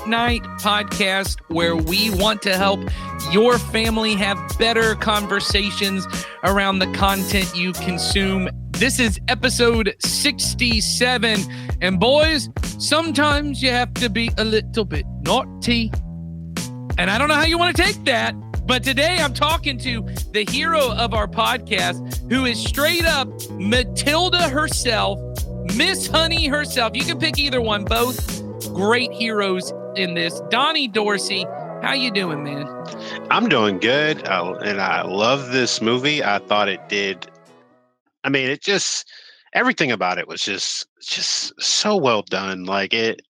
night podcast where we want to help your family have better conversations around the content you consume. This is episode 67. And boys, sometimes you have to be a little bit naughty. And I don't know how you want to take that, but today I'm talking to the hero of our podcast, who is straight up Matlida herself, Miss Honey herself. You can pick either one, both great heroes in this. Donnie Dorsey, how you doing, man? I'm doing good, and I love this movie. I thought it did. I mean, it just, everything about it was just so well done. Like it.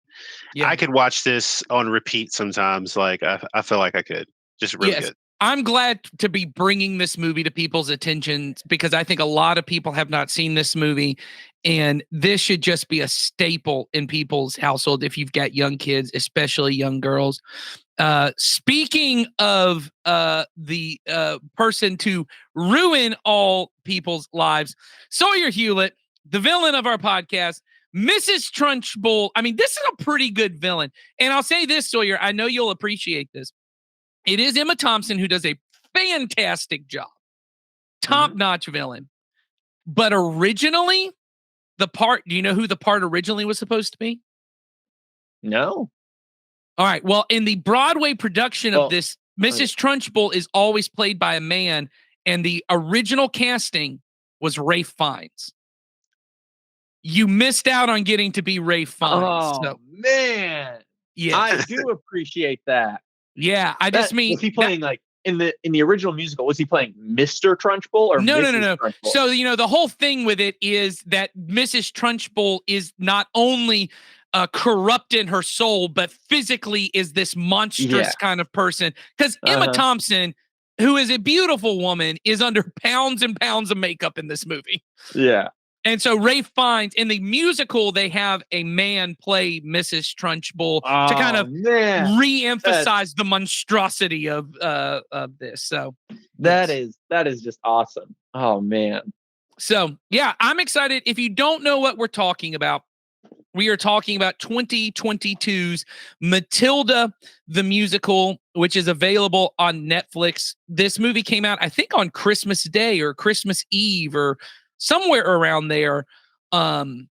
Yeah. I could watch this on repeat sometimes. Like I feel like I could. Just really good. I'm glad to be bringing this movie to people's attention because I think a lot of people have not seen this movie, and this should just be a staple in people's household if you've got young kids, especially young girls. Speaking of the person to ruin all people's lives, Sawyer Hewlett, the villain of our podcast, Mrs. Trunchbull. I mean, this is a pretty good villain. And I'll say this, Sawyer, I know you'll appreciate this. It is Emma Thompson who does a fantastic job. Top-notch villain. But originally, do you know who the part originally was supposed to be? No. All right. Well, in the Broadway production of this, Mrs. Trunchbull is always played by a man, and the original casting was Ralph Fiennes. You missed out on getting to be Ralph Fiennes. Oh, man. Yeah. I do appreciate that. Yeah, was he playing like in the original musical? Was he playing Mr. Trunchbull or no? Trunchbull? So the whole thing with it is that Mrs. Trunchbull is not only corrupt in her soul, but physically is this monstrous kind of person. Because Emma Thompson, who is a beautiful woman, is under pounds and pounds of makeup in this movie. Yeah. And so Ralph Fiennes, in the musical, they have a man play Mrs. Trunchbull to kind of re-emphasize the monstrosity of this. So that is just awesome. Oh, man. So, yeah, I'm excited. If you don't know what we're talking about, we are talking about 2022's Matlida, the musical, which is available on Netflix. This movie came out, I think, on Christmas Day or Christmas Eve or somewhere around there on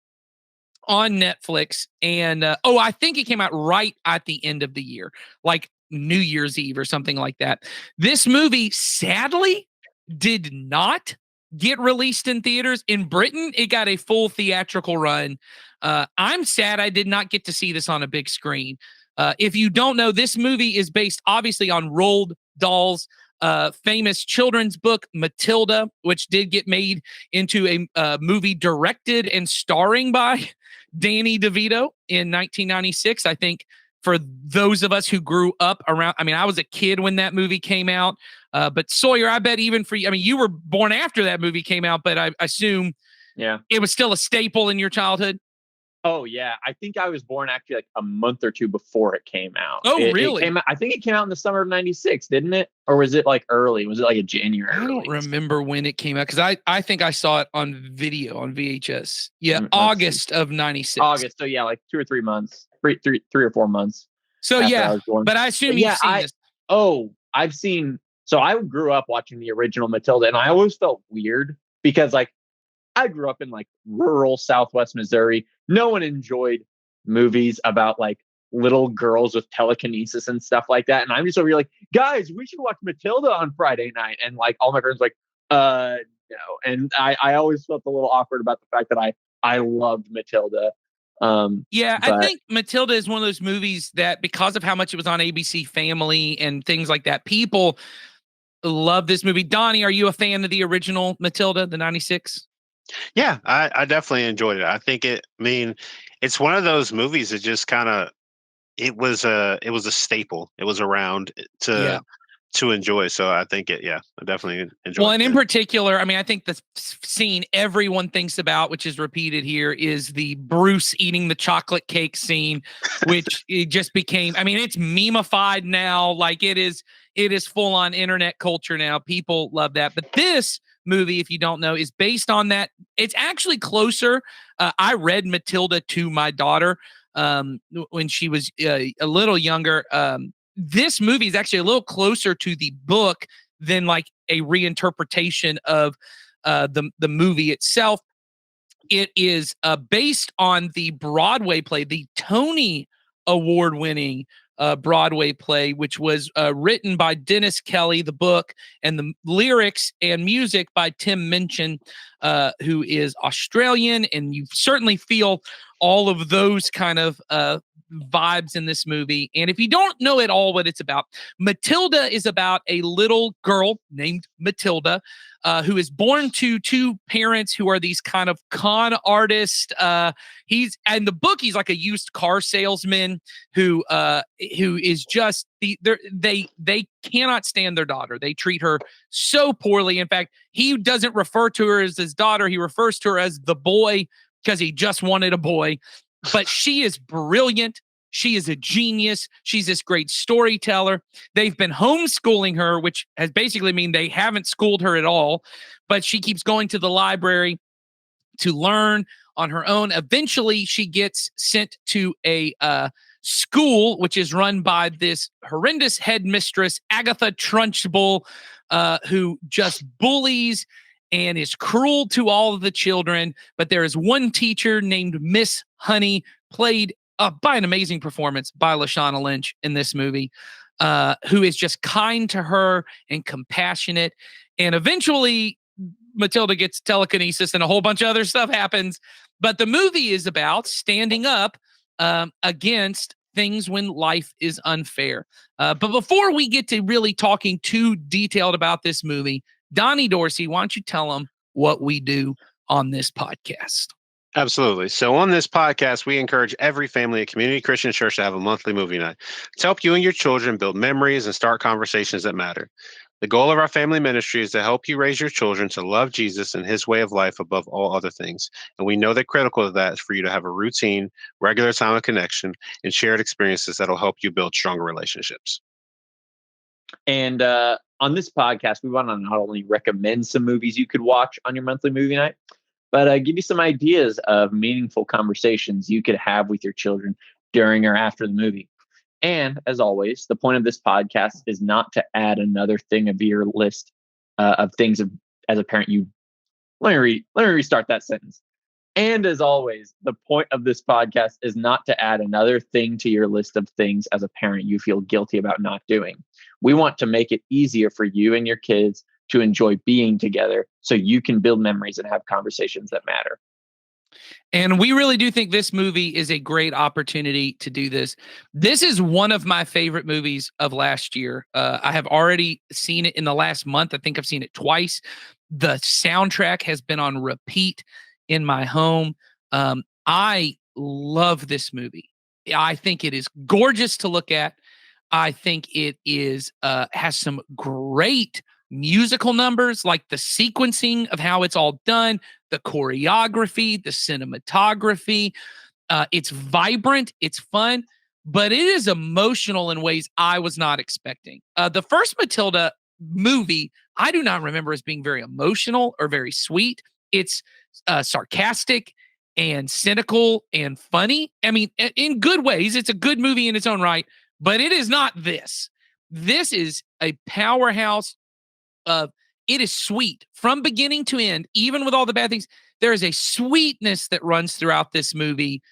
Netflix. And, I think it came out right at the end of the year, like New Year's Eve or something like that. This movie, sadly, did not get released in theaters. In Britain, it got a full theatrical run. I'm sad I did not get to see this on a big screen. If you don't know, this movie is based obviously on Roald Dahl's famous children's book, Matilda, which did get made into a movie directed and starring by Danny DeVito in 1996. I think for those of us who grew up around, I mean, I was a kid when that movie came out, but Sawyer, I bet even for you, I mean, you were born after that movie came out, but I assume it was still a staple in your childhood. Oh, yeah. I think I was born actually like a month or two before it came out. Oh, really? I think it came out in the summer of 96, didn't it? Or was it like early? Was it like a January? I don't remember when it came out because I think I saw it on video, on VHS. Yeah, August of 96. August. So, yeah, like 2 or 3 months, three or 4 months. So, yeah, but I assume you've seen this. Oh, I've seen. So I grew up watching the original Matilda, and I always felt weird because like I grew up in like rural Southwest Missouri. No one enjoyed movies about like little girls with telekinesis and stuff like that. And I'm just over here like, guys, we should watch Matilda on Friday night. And like all my friends were like, no. And I always felt a little awkward about the fact that I loved Matilda. I think Matilda is one of those movies that because of how much it was on ABC Family and things like that, people love this movie. Donnie, are you a fan of the original Matilda, the 96? Yeah, I definitely enjoyed it. I think it's one of those movies that just kind of, it was a staple. It was around to enjoy. So I think I definitely enjoyed it. Well, and in particular, I mean, I think the scene everyone thinks about, which is repeated here, is the Bruce eating the chocolate cake scene, which it just became, I mean, it's memeified now. Like it is full on internet culture now. People love that. But this movie, if you don't know, is based on that. It's actually closer. I read Matilda to my daughter. when she was a little younger. This movie is actually a little closer to the book than like a reinterpretation of the movie itself. It is based on the Broadway play, the Tony Award-winning Broadway play, which was written by Dennis Kelly, the book, and the lyrics and music by Tim Minchin, who is Australian. And you certainly feel all of those kind of vibes in this movie. And if you don't know at all what it's about, Matilda is about a little girl named Matilda who is born to two parents who are these kind of con artists. He's in the book, he's like a used car salesman who is just they cannot stand their daughter. They treat her so poorly. In fact, he doesn't refer to her as his daughter. He refers to her as the boy because he just wanted a boy. But she is brilliant. She is a genius. She's this great storyteller. They've been homeschooling her, which has basically mean they haven't schooled her at all, but she keeps going to the library to learn on her own. Eventually, she gets sent to a school, which is run by this horrendous headmistress, Agatha Trunchbull, who just bullies and is cruel to all of the children. But there is one teacher named Miss Honey, played by an amazing performance by Lashana Lynch in this movie, who is just kind to her and compassionate. And eventually, Matilda gets telekinesis and a whole bunch of other stuff happens. But the movie is about standing up against things when life is unfair. But before we get to really talking too detailed about this movie, Donnie Dorsey, why don't you tell them what we do on this podcast? Absolutely. So on this podcast, we encourage every family at Community Christian Church to have a monthly movie night to help you and your children build memories and start conversations that matter. The goal of our family ministry is to help you raise your children to love Jesus and his way of life above all other things. And we know that critical to that is for you to have a routine, regular time of connection, and shared experiences that will help you build stronger relationships. And on this podcast, we want to not only recommend some movies you could watch on your monthly movie night, but give you some ideas of meaningful conversations you could have with your children during or after the movie. And as always, the point of this podcast is not to add another thing of your list of things as a parent you. Let me restart that sentence. And as always, the point of this podcast is not to add another thing to your list of things as a parent you feel guilty about not doing. We want to make it easier for you and your kids to enjoy being together so you can build memories and have conversations that matter. And we really do think this movie is a great opportunity to do this. This is one of my favorite movies of last year. I have already seen it in the last month. I think I've seen it twice. The soundtrack has been on repeat in my home. I love this movie. I think it is gorgeous to look at. I think it is has some great musical numbers, like the sequencing of how it's all done, the choreography, the cinematography. It's vibrant, it's fun, but it is emotional in ways I was not expecting. The first Matilda movie, I do not remember as being very emotional or very sweet. It's sarcastic and cynical and funny. I mean, in good ways, it's a good movie in its own right, but it is not this. This is a powerhouse of, it is sweet from beginning to end, even with all the bad things. There is a sweetness that runs throughout this movie.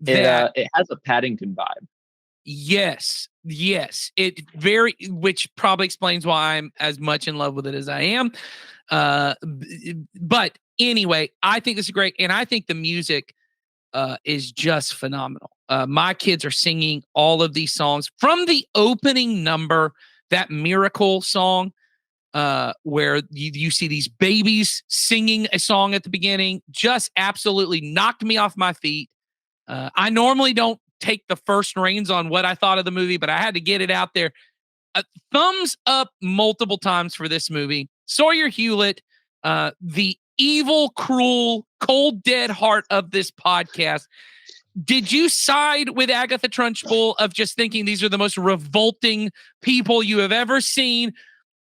That it has a Paddington vibe. Yes. Which probably explains why I'm as much in love with it as I am. But anyway, I think this is great, and I think the music is just phenomenal. My kids are singing all of these songs from the opening number, that Miracle song, where you see these babies singing a song at the beginning, just absolutely knocked me off my feet. I normally don't take the first reins on what I thought of the movie, but I had to get it out there. Thumbs up multiple times for this movie. Sawyer Hewlett, the evil, cruel, cold, dead heart of this podcast. Did you side with Agatha Trunchbull of just thinking these are the most revolting people you have ever seen?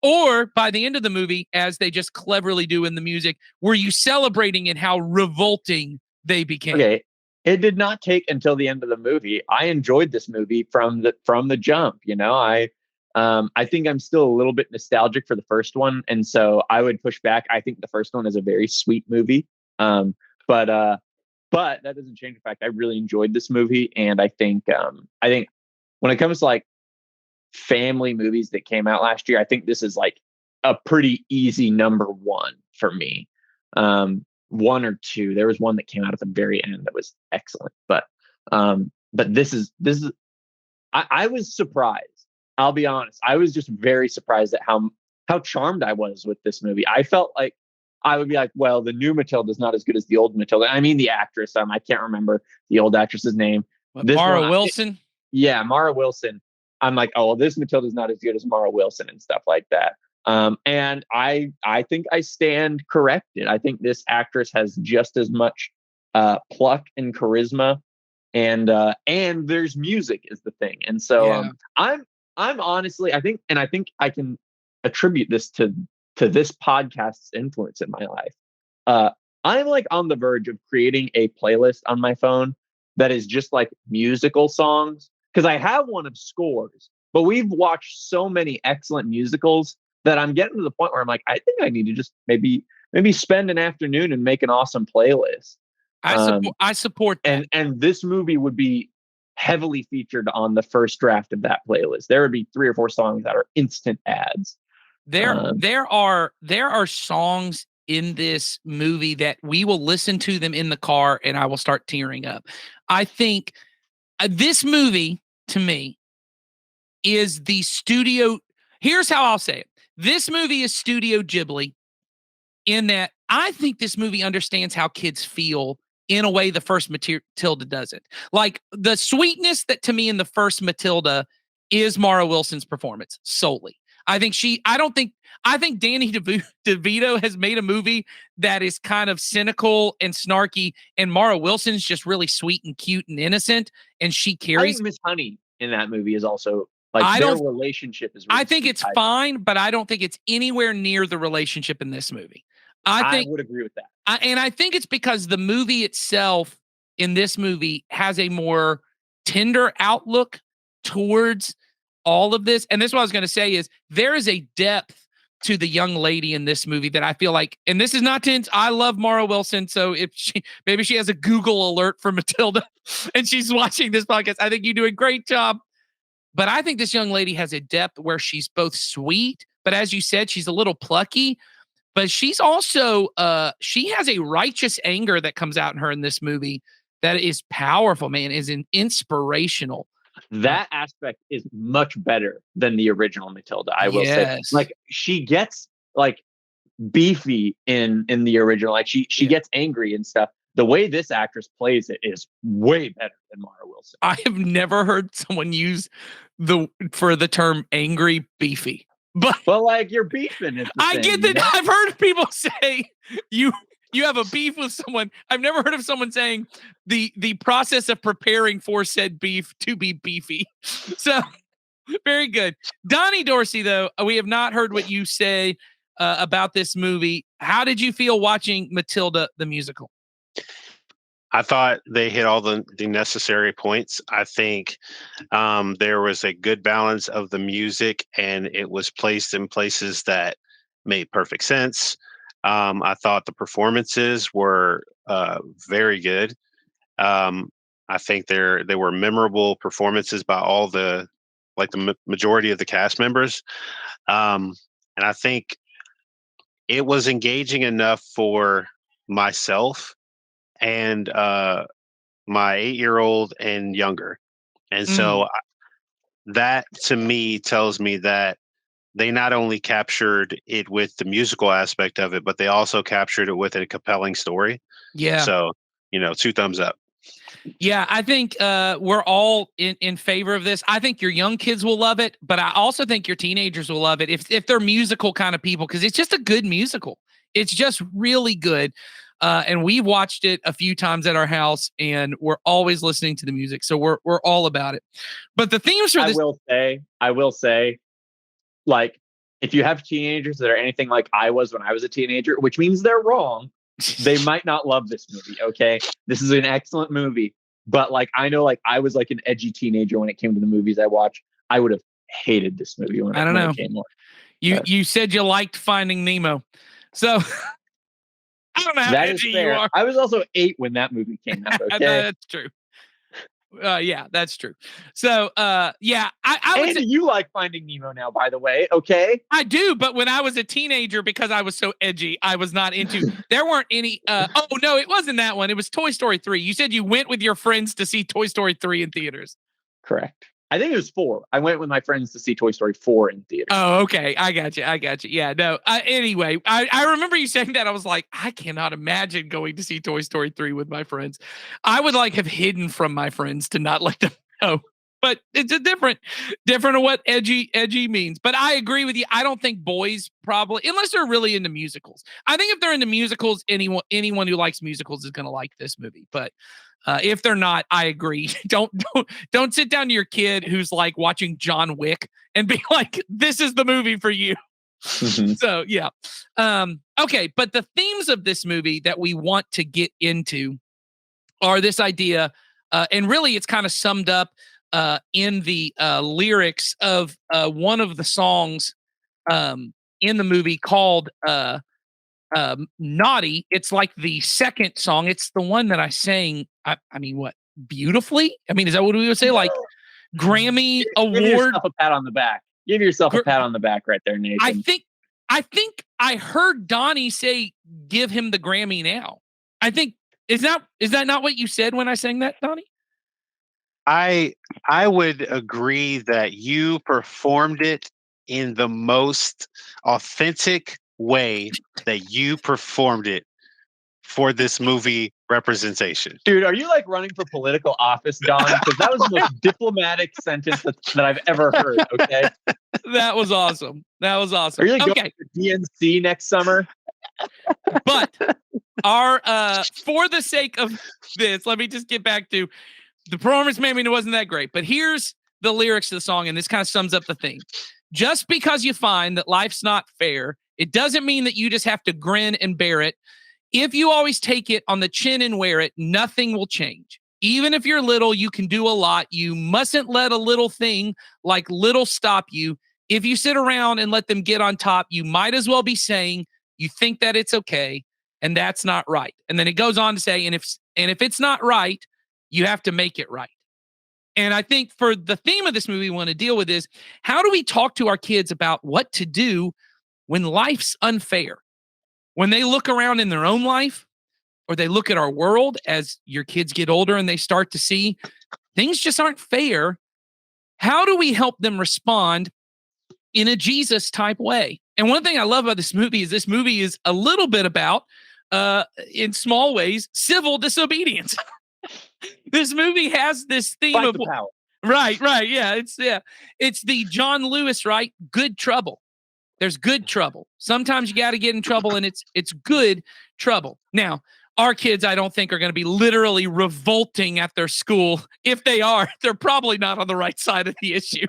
Or by the end of the movie, as they just cleverly do in the music, were you celebrating in how revolting they became? Okay. it did not take until the end of the movie. I enjoyed this movie from the jump. I think I'm still a little bit nostalgic for the first one, and so I would push back. I think the first one is a very sweet movie, but but that doesn't change the fact I really enjoyed this movie, and I think when it comes to like family movies that came out last year, I think this is like a pretty easy number one for me. One or two. There was one that came out at the very end that was excellent, but this is I was surprised. I'll be honest. I was just very surprised at how charmed I was with this movie. I felt like I would be like, well, the new Matilda is not as good as the old Matilda. I mean, the actress. I can't remember the old actress's name. Mara Wilson. Yeah, Mara Wilson. I'm like, oh, well, this Matilda is not as good as Mara Wilson and stuff like that. And I think I stand corrected. I think this actress has just as much pluck and charisma, and there's music is the thing. And so I'm honestly, I think I can attribute this to this podcast's influence in my life. I'm like on the verge of creating a playlist on my phone that is just like musical songs, because I have one of scores, but we've watched so many excellent musicals that I'm getting to the point where I'm like, I think I need to just maybe spend an afternoon and make an awesome playlist. I support that. And this movie would be heavily featured on the first draft of that playlist. There would be 3 or 4 songs that are instant ads. There are songs in this movie that we will listen to them in the car and I will start tearing up. I think this movie to me is the studio. Here's how I'll say it. This movie is Studio Ghibli in that I think this movie understands how kids feel in a way the first Matilda doesn't. Like the sweetness that to me in the first Matilda is Mara Wilson's performance solely. I think Danny DeVito has made a movie that is kind of cynical and snarky, and Mara Wilson's just really sweet and cute and innocent, and she carries. I think Miss Honey in that movie is also like their relationship is. Really I think it's fine, but I don't think it's anywhere near the relationship in this movie. I would agree with that. And I think it's because the movie itself in this movie has a more tender outlook towards all of this. And this is what I was going to say is there is a depth to the young lady in this movie that I feel like, and this is not tense. I love Mara Wilson. So if maybe she has a Google alert for Matilda and she's watching this podcast, I think you do a great job. But I think this young lady has a depth where she's both sweet, but as you said, she's a little plucky, but she's also, she has a righteous anger that comes out in her in this movie that is powerful, man, is inspirational. That aspect is much better than the original Matilda, I will say. Like she gets like beefy in the original, like she gets angry and stuff. The way this actress plays it is way better than Mara Wilson. I have never heard someone use the term angry beefy. But like you're beefing. I get that. I've heard people say you have a beef with someone. I've never heard of someone saying the process of preparing for said beef to be beefy. So very good. Donnie Dorsey, though, we have not heard what you say about this movie. How did you feel watching Matilda the musical? I thought they hit all the necessary points. I think there was a good balance of the music, and it was placed in places that made perfect sense. I thought the performances were very good. I think they were memorable performances by all the majority of the cast members. And I think it was engaging enough for myself and my 8-year-old and younger. And so that to me tells me that they not only captured it with the musical aspect of it, but they also captured it with a compelling story. Yeah. So, 2 thumbs up. Yeah, I think we're all in favor of this. I think your young kids will love it, but I also think your teenagers will love it if they're musical kind of people, because it's just a good musical. It's just really good. And we've watched it a few times at our house, and we're always listening to the music. So we're all about it. But the themes for this, I will say, like, if you have teenagers that are anything like I was when I was a teenager, which means they're wrong, They might not love this movie. Okay, this is an excellent movie, but like I know, like I was like an edgy teenager when it came to the movies I watched. I would have hated this movie when I don't know. it came on. You said you liked Finding Nemo, so I don't know how That is edgy you fair. are. I was also 8 when that movie came out. Okay, That's true. Yeah, that's true. So, yeah, I would and say you like Finding Nemo now, by the way. Okay, I do, but when I was a teenager, because I was so edgy, I was not into. There weren't any. Oh no, it wasn't that one. It was Toy Story 3. You said you went with your friends to see Toy Story 3 in theaters. correct. I think it was 4. I went with my friends to see Toy Story 4 in theaters. Oh, okay. I got you. Yeah, no. Anyway, I remember you saying that. I was like, I cannot imagine going to see Toy Story 3 with my friends. I would like have hidden from my friends to not let them know. But it's a different of what edgy means. But I agree with you. I don't think boys probably, unless they're really into musicals. I think if they're into musicals, anyone who likes musicals is going to like this movie. But if they're not, I agree. Don't sit down to your kid who's like watching John Wick and be like, "This is the movie for you." Mm-hmm. So yeah, okay. But the themes of this movie that we want to get into are this idea, and really, it's kind of summed up in the lyrics of one of the songs in the movie called Naughty. It's like the second song. It's the one that I sang. I mean, what beautifully? I mean, is that what we would say? Like Grammy Give award. yourself a pat on the back. Give yourself a pat on the back right there, Nathan. I think I heard Donnie say, "Give him the Grammy now." I think is that not what you said when I sang that, Donnie? I would agree that you performed it in the most authentic way that you performed it for this movie representation. Dude, are you like running for political office, Don? Because that was the most diplomatic sentence that I've ever heard. Okay, that was awesome. Are you like going to DNC next summer? But our for the sake of this, let me just get back to the performance. Maybe it wasn't that great, but here's the lyrics to the song, and this kind of sums up the thing. Just because you find that life's not fair, it doesn't mean that you just have to grin and bear it. If you always take it on the chin and wear it, nothing will change. Even if you're little, you can do a lot. You mustn't let a little thing like little stop you. If you sit around and let them get on top, you might as well be saying you think that it's okay, and that's not right. And then it goes on to say, and if it's not right, you have to make it right. And I think for the theme of this movie we want to deal with is, how do we talk to our kids about what to do when life's unfair? When they look around in their own life, or they look at our world as your kids get older and they start to see things just aren't fair, how do we help them respond in a Jesus type way? And one thing I love about this movie is a little bit about, in small ways, civil disobedience. This movie has this theme Fight of the power. Right. Yeah. It's the John Lewis, right? Good trouble. There's good trouble. Sometimes you got to get in trouble, and it's good trouble. Now, our kids, I don't think, are going to be literally revolting at their school. If they are, they're probably not on the right side of the issue.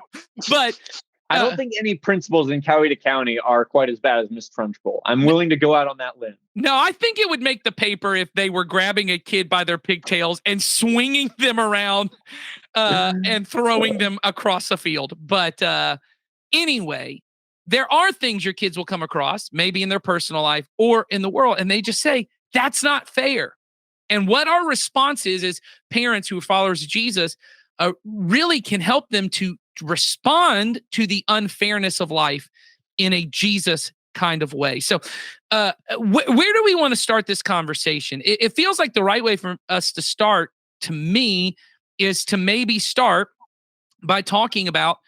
But I don't think any principals in Coweta County are quite as bad as Miss Trunchbull. I'm willing to go out on that limb. No, I think it would make the paper if they were grabbing a kid by their pigtails and swinging them around and throwing them across a field. But anyway, there are things your kids will come across, maybe in their personal life or in the world, and they just say, that's not fair. And what our response is as parents who are followers of Jesus, really can help them to respond to the unfairness of life in a Jesus kind of way. So where do we want to start this conversation? It feels like the right way for us to start, to me, is to maybe start by talking about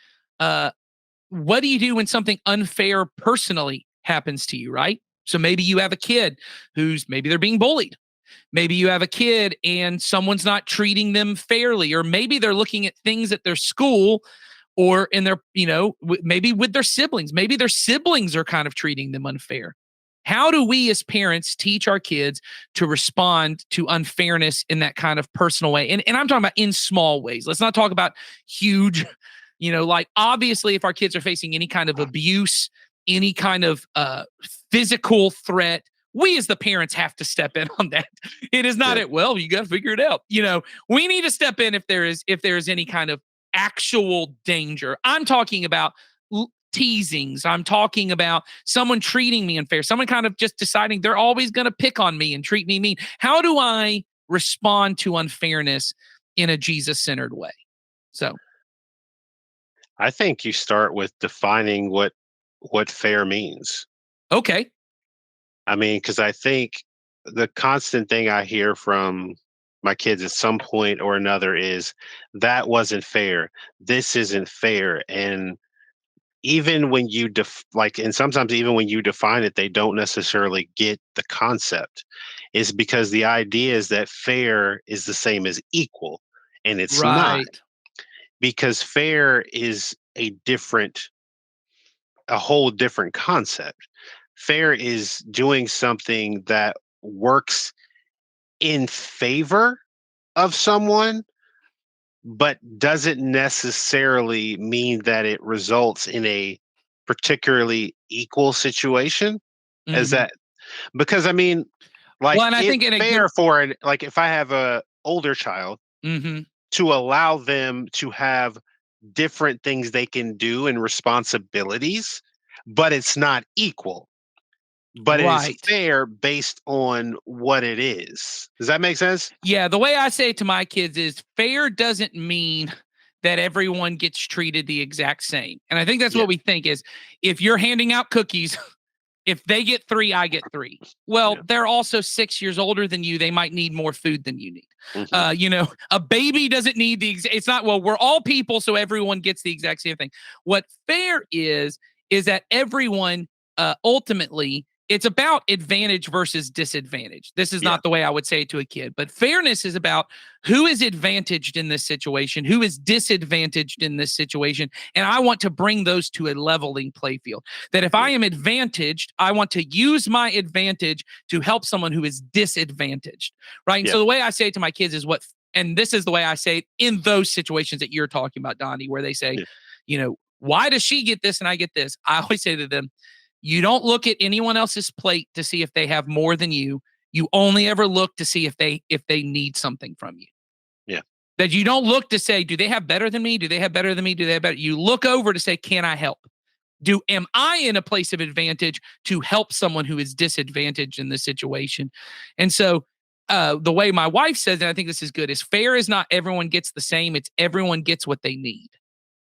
what do you do when something unfair personally happens to you, right? So maybe you have a kid maybe they're being bullied. Maybe you have a kid and someone's not treating them fairly, or maybe they're looking at things at their school or in their, maybe with their siblings. Maybe their siblings are kind of treating them unfair. How do we as parents teach our kids to respond to unfairness in that kind of personal way? And I'm talking about in small ways. Let's not talk about huge, like obviously if our kids are facing any kind of abuse, any kind of physical threat, we as the parents have to step in on that. It is not Yeah. well, you got to figure it out. We need to step in if there is any kind of actual danger. I'm talking about teasings. I'm talking about someone treating me unfair, someone kind of just deciding they're always going to pick on me and treat me mean. How do I respond to unfairness in a Jesus-centered way? So I think you start with defining what fair means. okay. I mean, because I think the constant thing I hear from my kids at some point or another is that wasn't fair. This isn't fair. And even when you and sometimes even when you define it, they don't necessarily get the concept. Is because the idea is that fair is the same as equal, and it's not, Right. because fair is a whole different concept. Fair is doing something that works in favor of someone, but doesn't necessarily mean that it results in a particularly equal situation. As Mhm. that, because I mean, Well, like, and I it's think in a good fair for like, if I have a older child, mhm. to allow them to have different things they can do and responsibilities, but it's not equal. But it is Right. fair based on what it is. Does that make sense? Yeah, the way I say it to my kids is fair doesn't mean that everyone gets treated the exact same. And I think that's Yeah. what we think is if you're handing out cookies, if they get 3, I get 3. Well, Yeah. they're also 6 years older than you. They might need more food than you need. Hmm. A baby doesn't need it's not, well, we're all people, so everyone gets the exact same thing. What fair is that everyone ultimately it's about advantage versus disadvantage. This is Yeah. not the way I would say it to a kid, but fairness is about who is advantaged in this situation, who is disadvantaged in this situation. And I want to bring those to a leveling play field. That if I Yeah. am advantaged, I want to use my advantage to help someone who is disadvantaged. Right. And Yeah. so the way I say it to my kids is and this is the way I say it in those situations that you're talking about, Donnie, where they say, Yeah. why does she get this and I get this? I always say to them, you don't look at anyone else's plate to see if they have more than you. You only ever look to see if they need something from you. Yeah. That you don't look to say, do they have better than me? Do they have better than me? Do they have better? You look over to say, can I help? Am I in a place of advantage to help someone who is disadvantaged in this situation? And so the way my wife says, and I think this is good, is fair is not everyone gets the same. It's everyone gets what they need.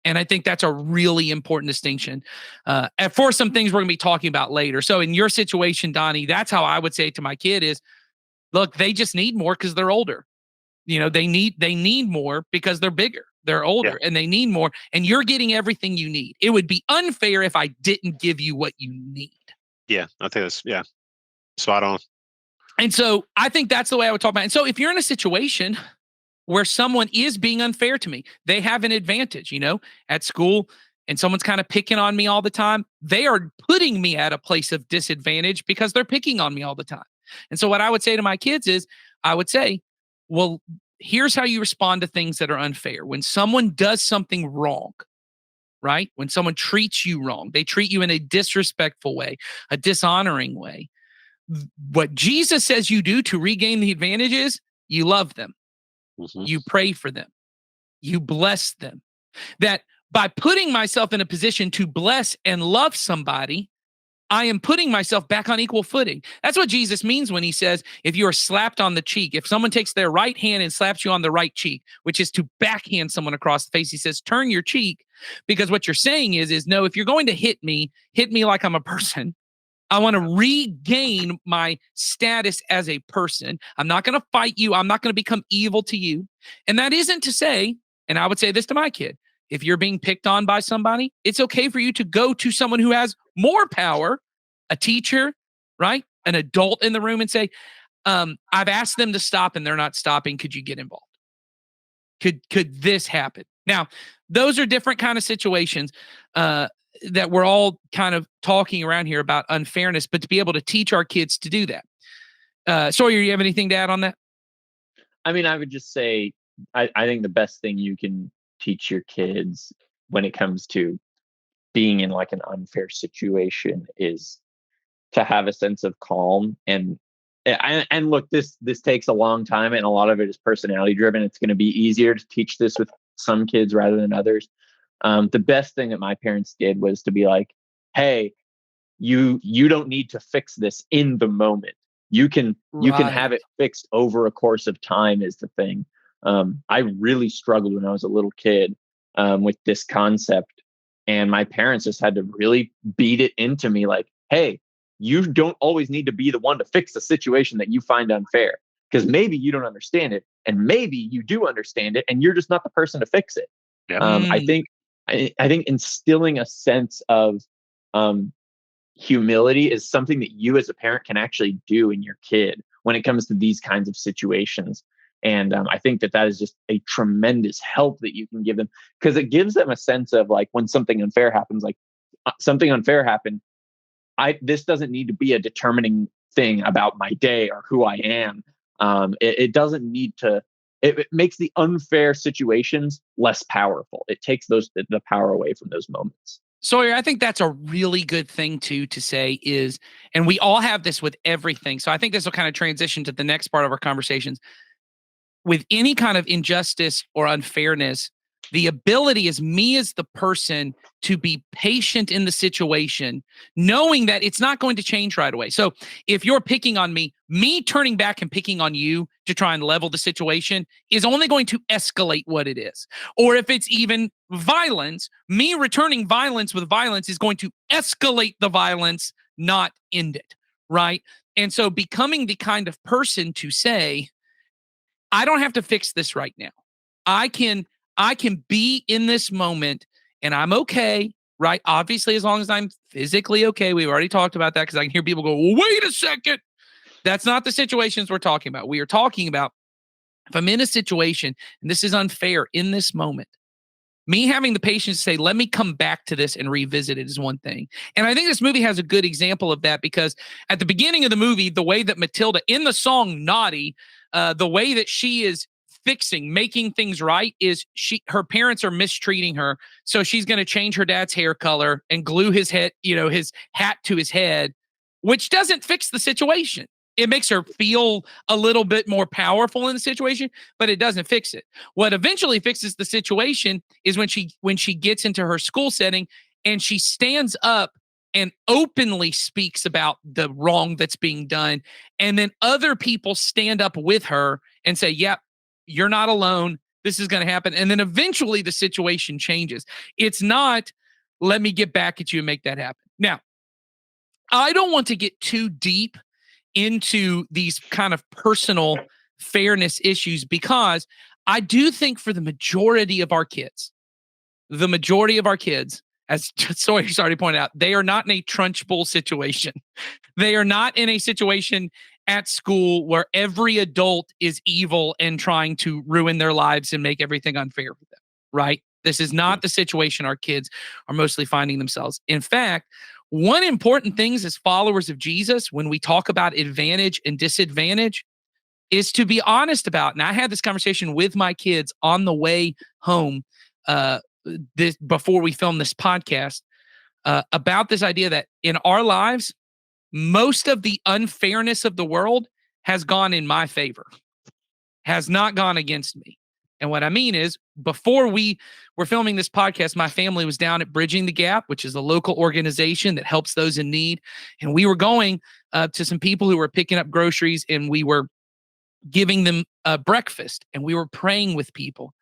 And I think that's a really important distinction and for some things we're going to be talking about later. So in your situation, Donnie, that's how I would say it to my kid is, look, they just need more because they're older. They need more because they're bigger. They're Yeah. older and they need more. And you're getting everything you need. It would be unfair if I didn't give you what you need. Yeah. I think spot on. And so I think that's the way I would talk about it. And so if you're in a situation where someone is being unfair to me, they have an advantage, at school, and someone's kind of picking on me all the time. They are putting me at a place of disadvantage because they're picking on me all the time. And so what I would say to my kids is, I would say, well, here's how you respond to things that are unfair. When someone does something wrong, right? When someone treats you wrong, they treat you in a disrespectful way, a dishonoring way. What Jesus says you do to regain the advantages, you love them. Hmm. You pray for them. You bless them. That by putting myself in a position to bless and love somebody, I am putting myself back on equal footing. That's what Jesus means when he says, if you are slapped on the cheek, if someone takes their right hand and slaps you on the right cheek, which is to backhand someone across the face, he says, turn your cheek. Because what you're saying is no, if you're going to hit me like I'm a person. I want to regain my status as a person. I'm not going to fight you. I'm not going to become evil to you. And that isn't to say, and I would say this to my kid, if you're being picked on by somebody, it's okay for you to go to someone who has more power, a teacher, right? An adult in the room and say, I've asked them to stop and they're not stopping. Could you get involved? Could this happen? Now, those are different kind of situations. That we're all kind of talking around here about unfairness, but to be able to teach our kids to do that. Sawyer, you have anything to add on that? I mean, I would just say, I think the best thing you can teach your kids when it comes to being in like an unfair situation is to have a sense of calm and look, this takes a long time, and a lot of it is personality driven. It's going to be easier to teach this with some kids rather than others. The best thing that my parents did was to be like, hey, you don't need to fix this in the moment. You can have Right. it fixed over a course of time is the thing. I really struggled when I was a little kid with this concept, and my parents just had to really beat it into me like, hey, you don't always need to be the one to fix a situation that you find unfair, because maybe you don't understand it, and maybe you do understand it, and you're just not the person to fix it. Yep. I Mm. think I think instilling a sense of um, humility is something that you as a parent can actually do in your kid when it comes to these kinds of situations. And I think that is just a tremendous help that you can give them, because it gives them a sense of like, when something unfair happens, like something unfair happened, this doesn't need to be a determining thing about my day or who I am. It doesn't need to. It makes the unfair situations less powerful. It takes the power away from those moments. Sawyer, I think that's a really good thing to say is, and we all have this with everything. So I think this will kind of transition to the next part of our conversations. With any kind of injustice or unfairness, the ability is me as the person to be patient in the situation, knowing that it's not going to change right away. So if you're picking on me turning back and picking on you to try and level the situation is only going to escalate what it is. Or if it's even violence, me returning violence with violence is going to escalate the violence, not end it. Right. And so becoming the kind of person to say, I don't have to fix this right now. I can I can be in this moment and I'm okay, right? Obviously, as long as I'm physically okay. We've already talked about that because I can hear people go, well, wait a second. That's not the situations we're talking about. We are talking about if I'm in a situation and this is unfair in this moment, me having the patience to say, let me come back to this and revisit it is one thing. And I think this movie has a good example of that because at the beginning of the movie, the way that Matilda in the song Naughty, the way that she is making things right is her parents are mistreating her. So she's going to change her dad's hair color and glue his his hat to his head, which doesn't fix the situation. It makes her feel a little bit more powerful in the situation, but it doesn't fix it. What eventually fixes the situation is when she gets into her school setting and she stands up and openly speaks about the wrong that's being done, and then other people stand up with her and say, "Yep, you're not alone. This is going to happen." And then eventually the situation changes. It's not, let me get back at you and make that happen. Now, I don't want to get too deep into these kind of personal fairness issues because I do think for the majority of our kids, as Sawyer's already pointed out, they are not in a Trunchbull situation. They are not in a situation at school where every adult is evil and trying to ruin their lives and make everything unfair for them, right? This is not the situation our kids are mostly finding themselves. In fact, one important thing as followers of Jesus, when we talk about advantage and disadvantage, is to be honest about. And I had this conversation with my kids on the way home this before we filmed this podcast about this idea that in our lives, most of the unfairness of the world has gone in my favor, has not gone against me. And what I mean is, before we were filming this podcast, my family was down at Bridging the Gap, which is a local organization that helps those in need. And we were going to some people who were picking up groceries, and we were giving them breakfast, and we were praying with people.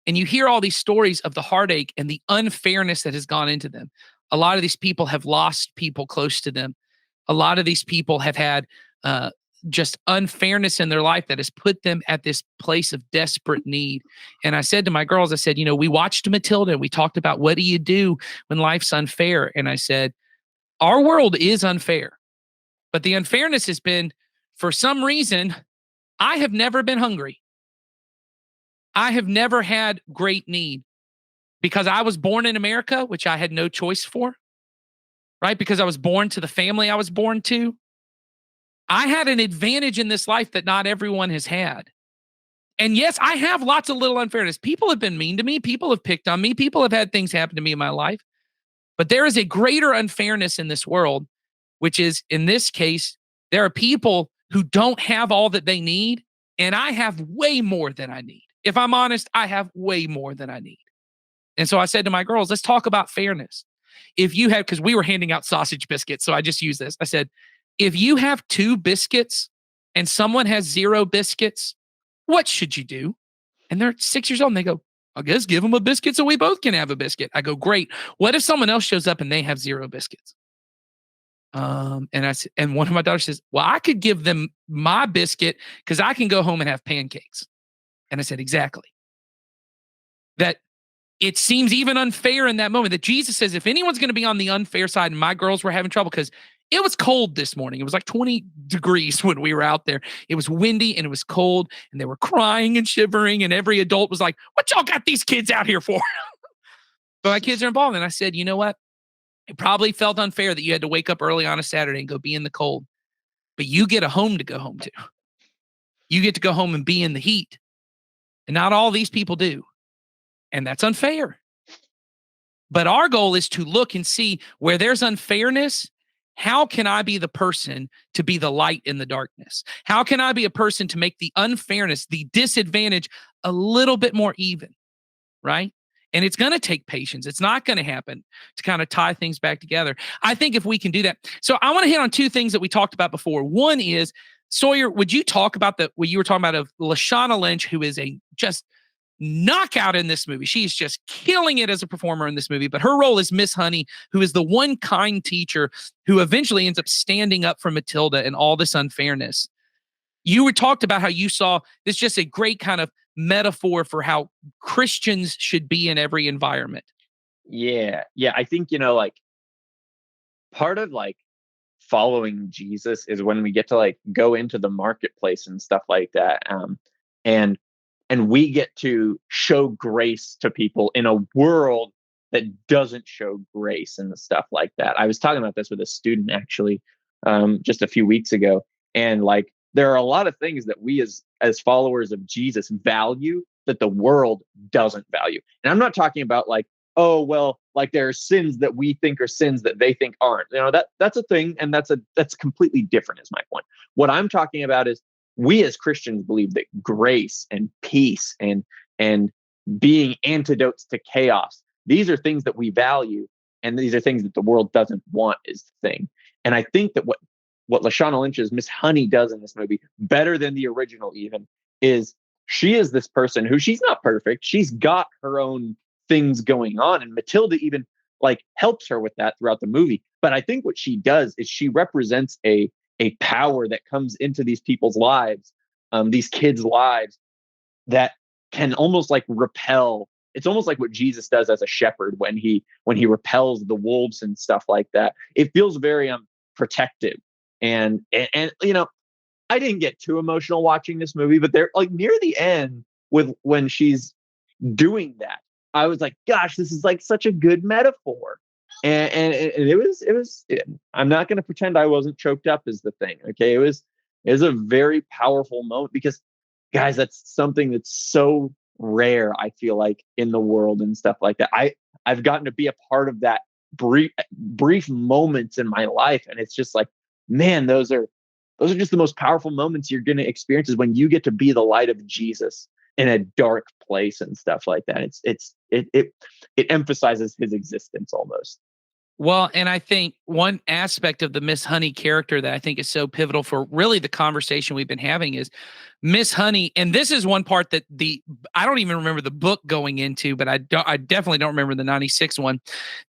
And you hear all these stories of the heartache and the unfairness that has gone into them. A lot of these people have lost people close to them. A lot of these people have had just unfairness in their life that has put them at this place of desperate need. And I said to my girls, I said, we watched Matilda and we talked about what do you do when life's unfair? And I said, our world is unfair, but the unfairness has been, for some reason, I have never been hungry. I have never had great need because I was born in America, which I had no choice for, right? Because I was born to the family I was born to. I had an advantage in this life that not everyone has had. And yes, I have lots of little unfairness. People have been mean to me. People have picked on me. People have had things happen to me in my life. But there is a greater unfairness in this world, which is in this case, there are people who don't have all that they need, and I have way more than I need. If I'm honest, I have way more than I need. And so I said to my girls, let's talk about fairness. If you have, because we were handing out sausage biscuits, so I just used this. I said, if you have 2 biscuits and someone has 0 biscuits, what should you do? And they're 6 years old and they go, I guess give them a biscuit so we both can have a biscuit. I go, great. What if someone else shows up and they have 0 biscuits? And one of my daughters says, well, I could give them my biscuit because I can go home and have pancakes. And I said, exactly. That it seems even unfair in that moment that Jesus says, if anyone's going to be on the unfair side, and my girls were having trouble because it was cold this morning. It was like 20 degrees when we were out there. It was windy and it was cold and they were crying and shivering. And every adult was like, what y'all got these kids out here for? But my kids are involved. And I said, you know what? It probably felt unfair that you had to wake up early on a Saturday and go be in the cold, but you get a home to go home to. You get to go home and be in the heat. And not all these people do. And that's unfair. But our goal is to look and see where there's unfairness. How can I be the person to be the light in the darkness? How can I be a person to make the unfairness, the disadvantage a little bit more even, right? And it's going to take patience. It's not going to happen to kind of tie things back together. I think if we can do that. So I want to hit on 2 things that we talked about before. One is, Sawyer, would you talk about what you were talking about of Lashana Lynch, who is a just knockout in this movie. She's just killing it as a performer in this movie. But her role is Miss Honey, who is the one kind teacher who eventually ends up standing up for Matilda and all this unfairness. You were talked about how you saw this just a great kind of metaphor for how Christians should be in every environment. Yeah. I think, like part of like following Jesus is when we get to like go into the marketplace and stuff like that. And we get to show grace to people in a world that doesn't show grace and stuff like that. I was talking about this with a student actually just a few weeks ago. And like, there are a lot of things that we as followers of Jesus value that the world doesn't value. And I'm not talking about like, oh, well, like there are sins that we think are sins that they think aren't. That's a thing. And that's completely different is my point. What I'm talking about is we as Christians believe that grace and peace and being antidotes to chaos, these are things that we value. And these are things that the world doesn't want is the thing. And I think that what Lashana Lynch's Miss Honey does in this movie, better than the original even, is she is this person who she's not perfect. She's got her own things going on. And Matilda even like helps her with that throughout the movie. But I think what she does is she represents a power that comes into these people's lives, these kids' lives, that can almost like repel. It's almost like what Jesus does as a shepherd when he repels the wolves and stuff like that. It feels very protective. And I didn't get too emotional watching this movie, but they're like near the end when she's doing that, I was like, gosh, this is like such a good metaphor. And it was, I'm not going to pretend I wasn't choked up is the thing. Okay. It was a very powerful moment because guys, that's something that's so rare. I feel like in the world and stuff like that. I've gotten to be a part of that brief moments in my life. And it's just like, man, those are just the most powerful moments you're going to experience is when you get to be the light of Jesus in a dark place and stuff like that. It emphasizes his existence almost. Well, and I think one aspect of the Miss Honey character that I think is so pivotal for really the conversation we've been having is Miss Honey. And this is one part that I don't even remember the book going into, but I definitely don't remember the 96 one.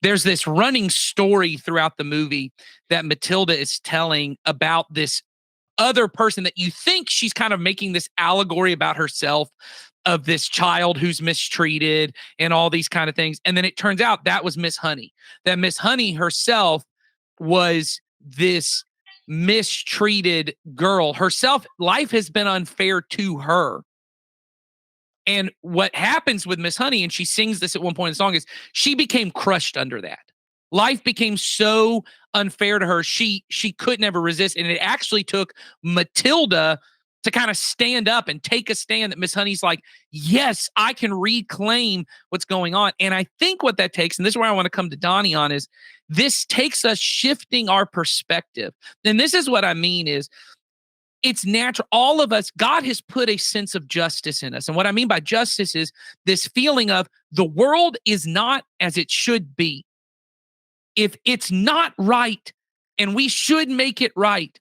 There's this running story throughout the movie that Matilda is telling about this other person that you think she's kind of making this allegory about herself of this child who's mistreated and all these kind of things. And then it turns out that was Miss Honey, that Miss Honey herself was this mistreated girl herself. Life has been unfair to her. And what happens with Miss Honey, and she sings this at one point in the song, is she became crushed under that. Life became so unfair to her. She couldn't ever resist. And it actually took Matilda to kind of stand up and take a stand that Miss Honey's like, yes, I can reclaim what's going on. And I think what that takes, and this is where I want to come to Donnie on, is this takes us shifting our perspective. And this is what I mean is, it's natural. All of us, God has put a sense of justice in us. And what I mean by justice is this feeling of the world is not as it should be. If it's not right, and we should make it right.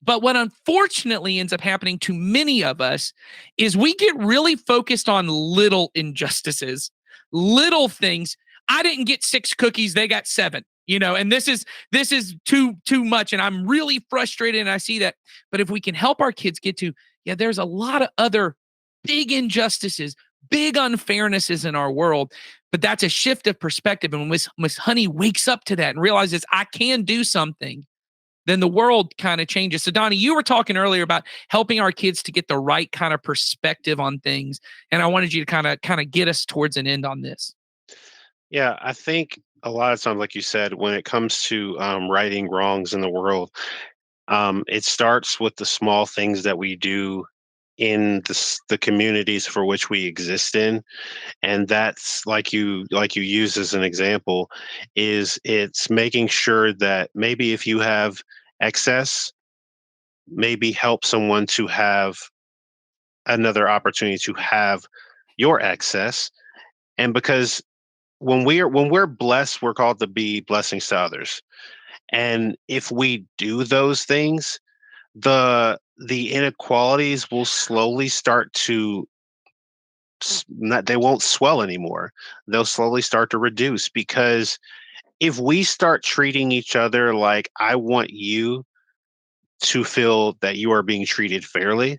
But what unfortunately ends up happening to many of us is we get really focused on little injustices, little things. I didn't get 6 cookies, they got 7. And this is too much, and I'm really frustrated, and I see that. But if we can help our kids get to, there's a lot of other big injustices, big unfairnesses in our world, but that's a shift of perspective. And when Miss Honey wakes up to that and realizes I can do something, then the world kind of changes. So Donnie, you were talking earlier about helping our kids to get the right kind of perspective on things, and I wanted you to kind of get us towards an end on this. Yeah, I think a lot of times, like you said, when it comes to righting wrongs in the world, it starts with the small things that we do in the communities for which we exist in, and that's like you use as an example, is it's making sure that maybe if you have excess, maybe help someone to have another opportunity to have your excess. And because when we're blessed, we're called to be blessings to others. And if we do those things, the inequalities will slowly start to not, they won't swell anymore. They'll slowly start to reduce, because if we start treating each other like, I want you to feel that you are being treated fairly,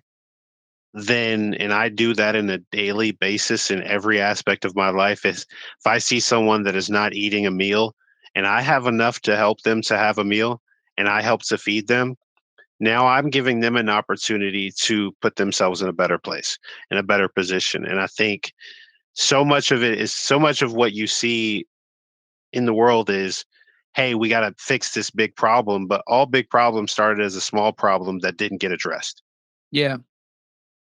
then, and I do that in a daily basis in every aspect of my life, is if I see someone that is not eating a meal and I have enough to help them to have a meal and I help to feed them, now I'm giving them an opportunity to put themselves in a better place, in a better position. And I think so much of what you see in the world is, hey, we got to fix this big problem, but all big problems started as a small problem that didn't get addressed. Yeah.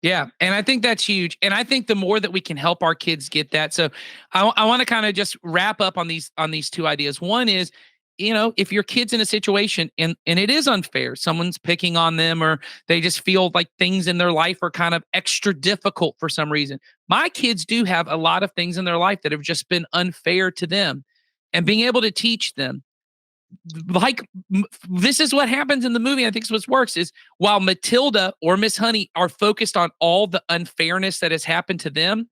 Yeah. And I think that's huge. And I think the more that we can help our kids get that. So I want to kind of just wrap up on these 2 ideas. One is, if your kid's in a situation and it is unfair, someone's picking on them, or they just feel like things in their life are kind of extra difficult for some reason. My kids do have a lot of things in their life that have just been unfair to them, and being able to teach them, like, this is what happens in the movie. I think what works is, while Matilda or Miss Honey are focused on all the unfairness that has happened to them,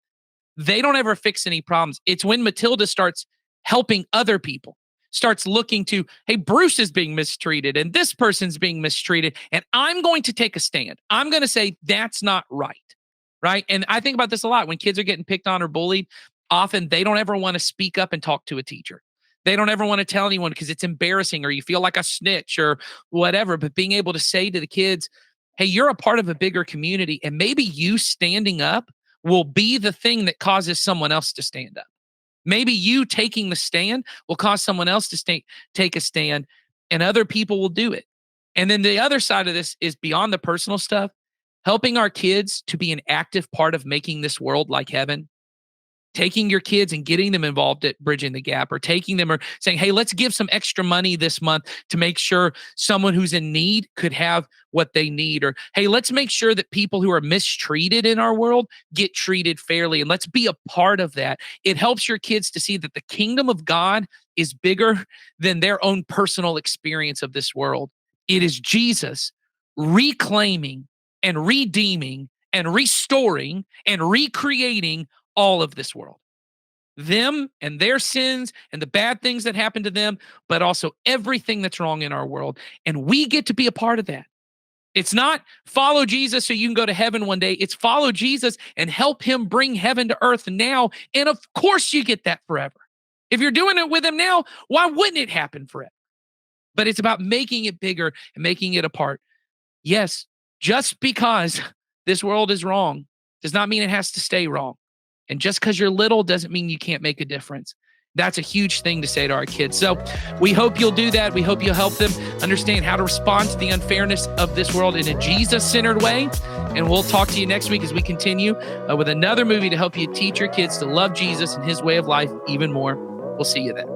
they don't ever fix any problems. It's when Matilda starts helping other people, starts looking to, hey, Bruce is being mistreated and this person's being mistreated, and I'm going to take a stand. I'm going to say that's not right. Right. And I think about this a lot. When kids are getting picked on or bullied, often they don't ever want to speak up and talk to a teacher. They don't ever want to tell anyone because it's embarrassing, or you feel like a snitch or whatever. But being able to say to the kids, hey, you're a part of a bigger community, and maybe you standing up will be the thing that causes someone else to stand up. Maybe you taking the stand will cause someone else to take a stand, and other people will do it. And then the other side of this is, beyond the personal stuff, helping our kids to be an active part of making this world like heaven. Taking your kids and getting them involved at Bridging the Gap, or taking them or saying, hey, let's give some extra money this month to make sure someone who's in need could have what they need. Or, hey, let's make sure that people who are mistreated in our world get treated fairly. And let's be a part of that. It helps your kids to see that the kingdom of God is bigger than their own personal experience of this world. It is Jesus reclaiming and redeeming and restoring and recreating all of this world, them and their sins and the bad things that happen to them, but also everything that's wrong in our world. And we get to be a part of that. It's not follow Jesus so you can go to heaven one day. It's follow Jesus and help him bring heaven to earth now. And of course you get that forever. If you're doing it with him now, why wouldn't it happen forever? But it's about making it bigger and making it a part. Yes, just because this world is wrong does not mean it has to stay wrong. And just because you're little doesn't mean you can't make a difference. That's a huge thing to say to our kids. So we hope you'll do that. We hope you'll help them understand how to respond to the unfairness of this world in a Jesus-centered way. And we'll talk to you next week as we continue with another movie to help you teach your kids to love Jesus and his way of life even more. We'll see you then.